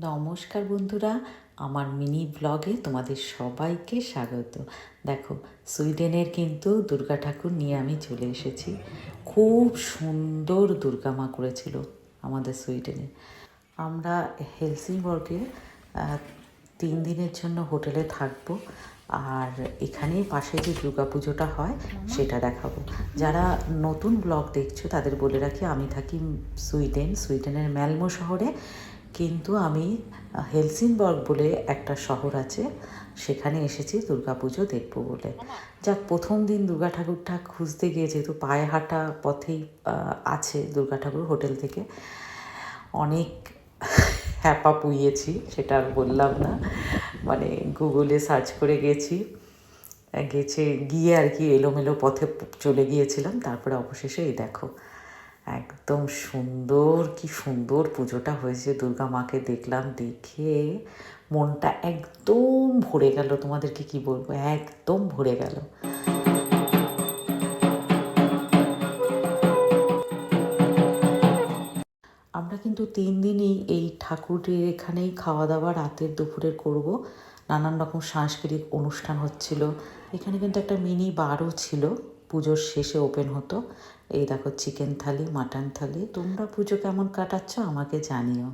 নমস্কার বন্ধুরা, আমার মিনি ব্লগে তোমাদের সবাইকে স্বাগত। দেখো, সুইডেনের কিন্তু দুর্গা ঠাকুর নিয়ে আমি চলে এসেছি। খুব সুন্দর দুর্গা মা করেছিল আমাদের সুইডেনে। আমরা হেলসিংবর্গে 3 দিনের জন্য হোটেলে থাকবো, আর এখানেই পাশে যে দুর্গা পুজোটা হয় সেটা দেখাবো। যারা নতুন ব্লগ দেখছো তাদের বলে রাখি, আমি থাকি সুইডেনের ম্যালমো শহরে, কিন্তু আমি হেলসিংবর্গ বলে একটা শহর আছে, সেখানে এসেছি দুর্গা পুজো দেখবো বলে। যাক, প্রথম দিন দুর্গা ঠাকুরটা খুঁজতে গিয়ে, যেহেতু পায়ে হাঁটা পথেই আছে দুর্গা ঠাকুর, হোটেল থেকে অনেক হ্যাপা পুইয়েছি, সেটা আর বললাম না। মানে গুগলে সার্চ করে গিয়ে আর কি এলোমেলো পথে চলে গিয়েছিলাম। তারপরে অবশেষে এই দেখো, একদম কি সুন্দর পুজোটা হয়েছে। দুর্গা মাকে দেখলাম, দেখে মনটা একদম ভরে গেল। তোমাদেরকে কি বলবো, একদম ভরে গেল। আমরা কিন্তু 3 দিনই এই ঠাকুরের এখানেই খাওয়া দাওয়া রাতের দুপুরের করব। নানান রকম সাংস্কৃতিক অনুষ্ঠান হচ্ছিল। এখানে কিন্তু একটা মিনি বারও ছিল, পুজোর শেষে ওপেন হতো। এই দেখো, চিকেন থালি, মাটন থালি। তোমরা পুজো কেমন কাটাচ্ছ আমাকে জানিও।